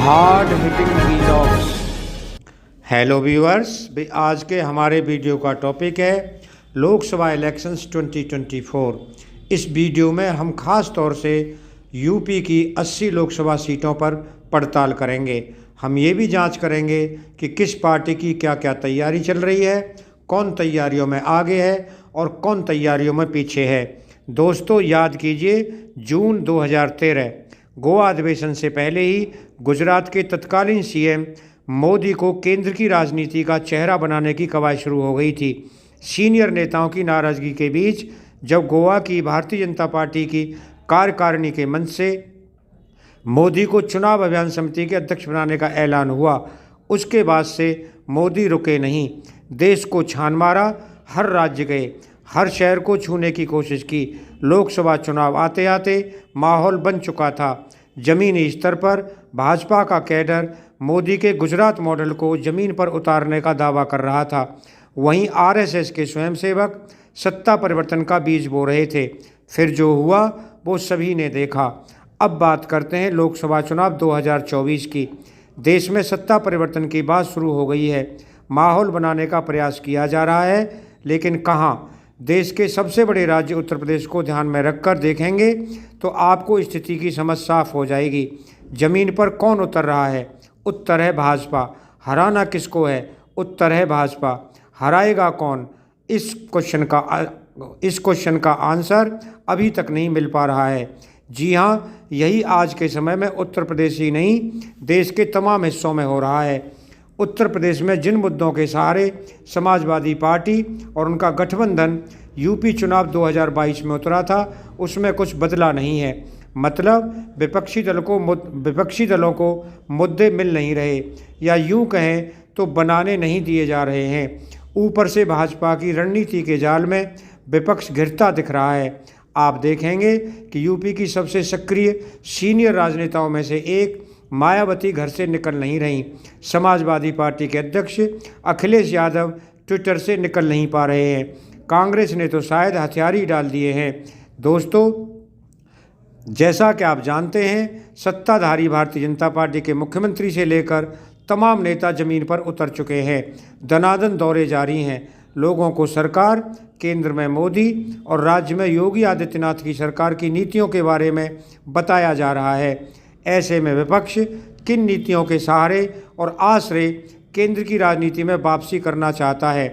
Hard hitting vlogs. Hello viewers, आज के हमारे वीडियो का टॉपिक है लोकसभा इलेक्शंस 2024। इस वीडियो में हम खास तौर से यूपी की 80 लोकसभा सीटों पर पड़ताल करेंगे। हम ये भी जांच करेंगे कि किस पार्टी की क्या क्या तैयारी चल रही है, कौन तैयारियों में आगे है और कौन तैयारियों में पीछे है। दोस्तों याद कीजिए, जून 2013 गोवा अधिवेशन से पहले ही गुजरात के तत्कालीन सीएम मोदी को केंद्र की राजनीति का चेहरा बनाने की कवायद शुरू हो गई थी। सीनियर नेताओं की नाराजगी के बीच जब गोवा की भारतीय जनता पार्टी की कार्यकारिणी के मंच से मोदी को चुनाव अभियान समिति के अध्यक्ष बनाने का ऐलान हुआ, उसके बाद से मोदी रुके नहीं। देश को छान मारा, हर राज्य गए, हर शहर को छूने की कोशिश की। लोकसभा चुनाव आते आते माहौल बन चुका था। जमीनी स्तर पर भाजपा का कैडर मोदी के गुजरात मॉडल को जमीन पर उतारने का दावा कर रहा था। वहीं आरएसएस के स्वयंसेवक सत्ता परिवर्तन का बीज बो रहे थे। फिर जो हुआ वो सभी ने देखा। अब बात करते हैं लोकसभा चुनाव 2024 की। देश में सत्ता परिवर्तन की बात शुरू हो गई है। माहौल बनाने का प्रयास किया जा रहा है, लेकिन कहाँ? देश के सबसे बड़े राज्य उत्तर प्रदेश को ध्यान में रखकर देखेंगे तो आपको स्थिति की समझ साफ हो जाएगी। जमीन पर कौन उतर रहा है? उत्तर है भाजपा। हराना किसको है? उत्तर है भाजपा। हराएगा कौन? इस क्वेश्चन का आंसर अभी तक नहीं मिल पा रहा है। जी हाँ, यही आज के समय में उत्तर प्रदेश ही नहीं, देश के तमाम हिस्सों में हो रहा है। उत्तर प्रदेश में जिन मुद्दों के सहारे समाजवादी पार्टी और उनका गठबंधन यूपी चुनाव 2022 में उतरा था, उसमें कुछ बदला नहीं है। मतलब विपक्षी दलों को मुद्दे मिल नहीं रहे, या यूं कहें तो बनाने नहीं दिए जा रहे हैं। ऊपर से भाजपा की रणनीति के जाल में विपक्ष घिरता दिख रहा है। आप देखेंगे कि यूपी की सबसे सक्रिय सीनियर राजनेताओं में से एक मायावती घर से निकल नहीं रही। समाजवादी पार्टी के अध्यक्ष अखिलेश यादव ट्विटर से निकल नहीं पा रहे हैं। कांग्रेस ने तो शायद हथियार ही डाल दिए हैं। दोस्तों, जैसा कि आप जानते हैं, सत्ताधारी भारतीय जनता पार्टी के मुख्यमंत्री से लेकर तमाम नेता जमीन पर उतर चुके हैं। दनादन दौरे जारी हैं। लोगों को सरकार, केंद्र में मोदी और राज्य में योगी आदित्यनाथ की सरकार की नीतियों के बारे में बताया जा रहा है। ऐसे में विपक्ष किन नीतियों के सहारे और आश्रय केंद्र की राजनीति में वापसी करना चाहता है,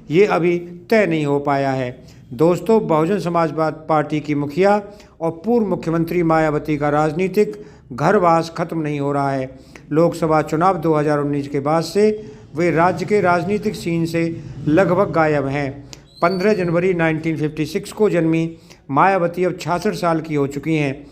ये अभी तय नहीं हो पाया है। दोस्तों, बहुजन समाज पार्टी की मुखिया और पूर्व मुख्यमंत्री मायावती का राजनीतिक घरवास खत्म नहीं हो रहा है। लोकसभा चुनाव 2019 के बाद से वे राज्य के राजनीतिक सीन से लगभग गायब हैं। 15 जनवरी 1956 को जन्मी मायावती अब 66 साल की हो चुकी हैं।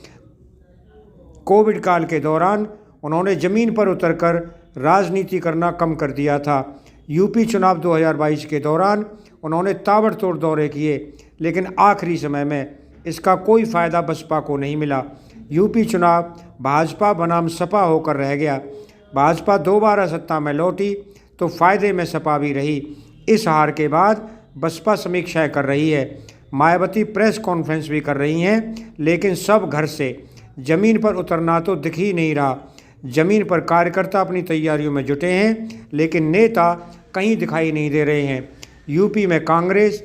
कोविड काल के दौरान उन्होंने ज़मीन पर उतरकर राजनीति करना कम कर दिया था। यूपी चुनाव 2022 के दौरान उन्होंने ताबड़तोड़ दौरे किए, लेकिन आखिरी समय में इसका कोई फ़ायदा बसपा को नहीं मिला। यूपी चुनाव भाजपा बनाम सपा होकर रह गया। भाजपा दोबारा सत्ता में लौटी तो फ़ायदे में सपा भी रही। इस हार के बाद बसपा समीक्षाएं कर रही है। मायावती प्रेस कॉन्फ्रेंस भी कर रही हैं, लेकिन सब घर से। जमीन पर उतरना तो दिख ही नहीं रहा। जमीन पर कार्यकर्ता अपनी तैयारियों में जुटे हैं, लेकिन नेता कहीं दिखाई नहीं दे रहे हैं। यूपी में कांग्रेस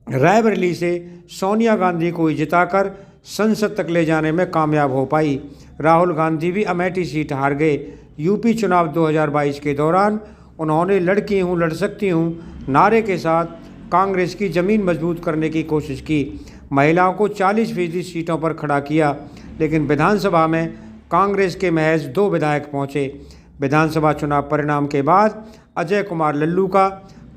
रायबरेली से सोनिया गांधी को जिताकर संसद तक ले जाने में कामयाब हो पाई। राहुल गांधी भी अमेठी सीट हार गए। यूपी चुनाव 2022 के दौरान उन्होंने लड़की हूँ लड़ सकती हूँ नारे के साथ कांग्रेस की ज़मीन मजबूत करने की कोशिश की। महिलाओं को 40% सीटों पर खड़ा किया, लेकिन विधानसभा में कांग्रेस के महज 2 विधायक पहुंचे। विधानसभा चुनाव परिणाम के बाद अजय कुमार लल्लू का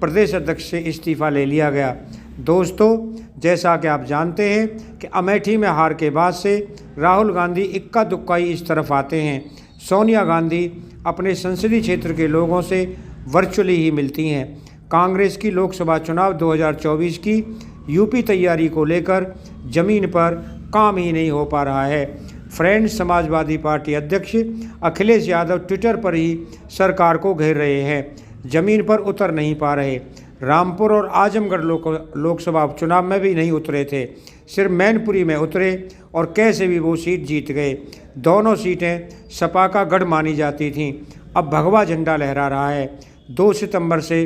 प्रदेश अध्यक्ष से इस्तीफा ले लिया गया। दोस्तों, जैसा कि आप जानते हैं कि अमेठी में हार के बाद से राहुल गांधी इक्का दुक्का ही इस तरफ आते हैं। सोनिया गांधी अपने संसदीय क्षेत्र के लोगों से वर्चुअली ही मिलती हैं। कांग्रेस की लोकसभा चुनाव 2024 की यूपी तैयारी को लेकर जमीन पर काम ही नहीं हो पा रहा है। फ्रेंड्स, समाजवादी पार्टी अध्यक्ष अखिलेश यादव ट्विटर पर ही सरकार को घेर रहे हैं। जमीन पर उतर नहीं पा रहे। रामपुर और आजमगढ़ लोकसभा उपचुनाव में भी नहीं उतरे थे, सिर्फ मैनपुरी में उतरे और कैसे भी वो सीट जीत गए। दोनों सीटें सपा का गढ़ मानी जाती थीं। अब भगवा झंडा लहरा रहा है। 2 सितंबर से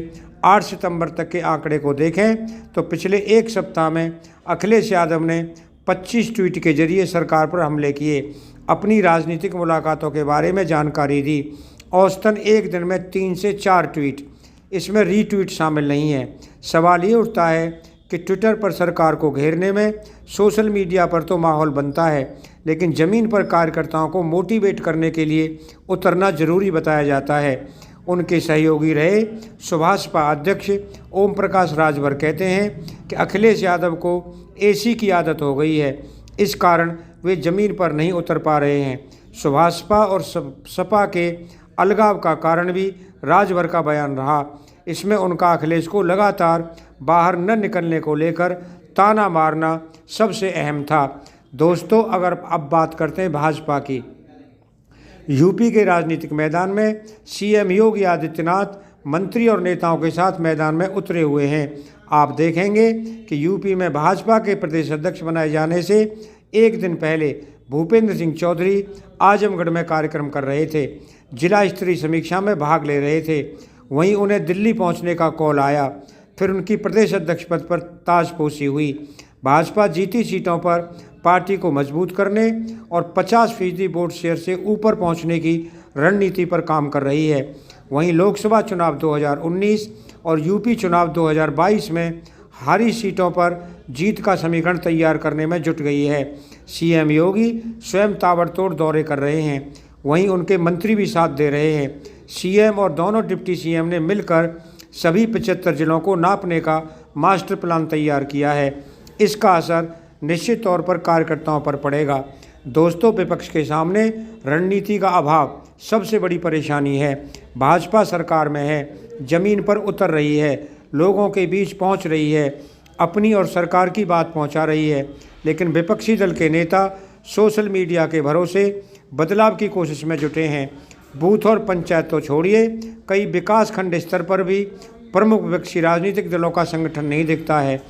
8 सितंबर तक के आंकड़े को देखें तो पिछले एक सप्ताह में अखिलेश यादव ने 25 ट्वीट के जरिए सरकार पर हमले किए, अपनी राजनीतिक मुलाकातों के बारे में जानकारी दी। औसतन एक दिन में 3 से 4 ट्वीट, इसमें रीट्वीट शामिल नहीं है। सवाल ये उठता है कि ट्विटर पर सरकार को घेरने में सोशल मीडिया पर तो माहौल बनता है, लेकिन ज़मीन पर कार्यकर्ताओं को मोटिवेट करने के लिए उतरना जरूरी बताया जाता है। उनके सहयोगी रहे सुभाषपा अध्यक्ष ओम प्रकाश राजभर कहते हैं कि अखिलेश यादव को एसी की आदत हो गई है, इस कारण वे ज़मीन पर नहीं उतर पा रहे हैं। सुभाषपा और सपा के अलगाव का कारण भी राजभर का बयान रहा। इसमें उनका अखिलेश को लगातार बाहर न निकलने को लेकर ताना मारना सबसे अहम था। दोस्तों, अगर अब बात करते हैं भाजपा की, यूपी के राजनीतिक मैदान में सीएम योगी आदित्यनाथ मंत्री और नेताओं के साथ मैदान में उतरे हुए हैं। आप देखेंगे कि यूपी में भाजपा के प्रदेश अध्यक्ष बनाए जाने से एक दिन पहले भूपेंद्र सिंह चौधरी आजमगढ़ में कार्यक्रम कर रहे थे, जिला स्तरीय समीक्षा में भाग ले रहे थे। वहीं उन्हें दिल्ली पहुंचने का कॉल आया, फिर उनकी प्रदेश अध्यक्ष पद पर ताजपोशी हुई। भाजपा जीती सीटों पर पार्टी को मजबूत करने और 50% वोट शेयर से ऊपर पहुंचने की रणनीति पर काम कर रही है। वहीं लोकसभा चुनाव 2019 और यूपी चुनाव 2022 में हारी सीटों पर जीत का समीकरण तैयार करने में जुट गई है। सीएम योगी स्वयं ताबड़तोड़ दौरे कर रहे हैं, वहीं उनके मंत्री भी साथ दे रहे हैं। सीएम और दोनों डिप्टी सीएम ने मिलकर सभी 75 जिलों को नापने का मास्टर प्लान तैयार किया है। इसका असर निश्चित तौर पर कार्यकर्ताओं पर पड़ेगा। दोस्तों, विपक्ष के सामने रणनीति का अभाव सबसे बड़ी परेशानी है। भाजपा सरकार में है, जमीन पर उतर रही है, लोगों के बीच पहुंच रही है, अपनी और सरकार की बात पहुंचा रही है, लेकिन विपक्षी दल के नेता सोशल मीडिया के भरोसे बदलाव की कोशिश में जुटे हैं। बूथ और पंचायत तो छोड़िए, कई विकास खंड स्तर पर भी प्रमुख विपक्षी राजनीतिक दलों का संगठन नहीं दिखता है।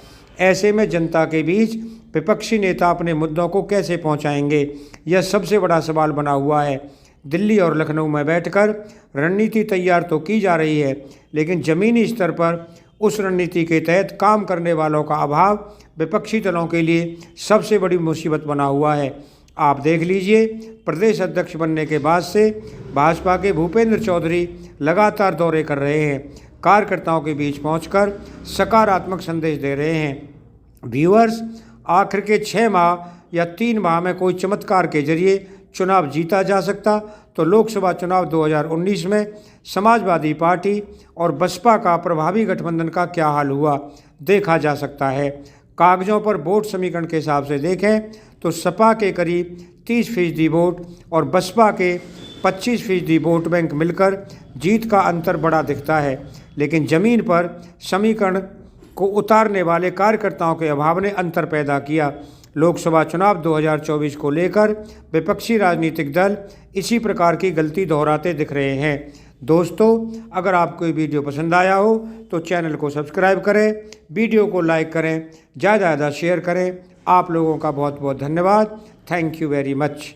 ऐसे में जनता के बीच विपक्षी नेता अपने मुद्दों को कैसे पहुंचाएंगे, यह सबसे बड़ा सवाल बना हुआ है। दिल्ली और लखनऊ में बैठकर रणनीति तैयार तो की जा रही है, लेकिन ज़मीनी स्तर पर उस रणनीति के तहत काम करने वालों का अभाव विपक्षी दलों के लिए सबसे बड़ी मुसीबत बना हुआ है। आप देख लीजिए, प्रदेश अध्यक्ष बनने के बाद से भाजपा के भूपेंद्र चौधरी लगातार दौरे कर रहे हैं, कार्यकर्ताओं के बीच पहुंचकर सकारात्मक संदेश दे रहे हैं। व्यूअर्स, आखिर के 6 माह या 3 माह में कोई चमत्कार के जरिए चुनाव जीता जा सकता तो लोकसभा चुनाव 2019 में समाजवादी पार्टी और बसपा का प्रभावी गठबंधन का क्या हाल हुआ देखा जा सकता है। कागजों पर वोट समीकरण के हिसाब से देखें तो सपा के करीब 30% वोट और बसपा के 25% वोट बैंक मिलकर जीत का अंतर बड़ा दिखता है, लेकिन ज़मीन पर समीकरण को उतारने वाले कार्यकर्ताओं के अभाव ने अंतर पैदा किया। लोकसभा चुनाव 2024 को लेकर विपक्षी राजनीतिक दल इसी प्रकार की गलती दोहराते दिख रहे हैं। दोस्तों, अगर आपको ये वीडियो पसंद आया हो तो चैनल को सब्सक्राइब करें, वीडियो को लाइक करें, ज़्यादा से ज़्यादा शेयर करें। आप लोगों का बहुत बहुत धन्यवाद। Thank you very much.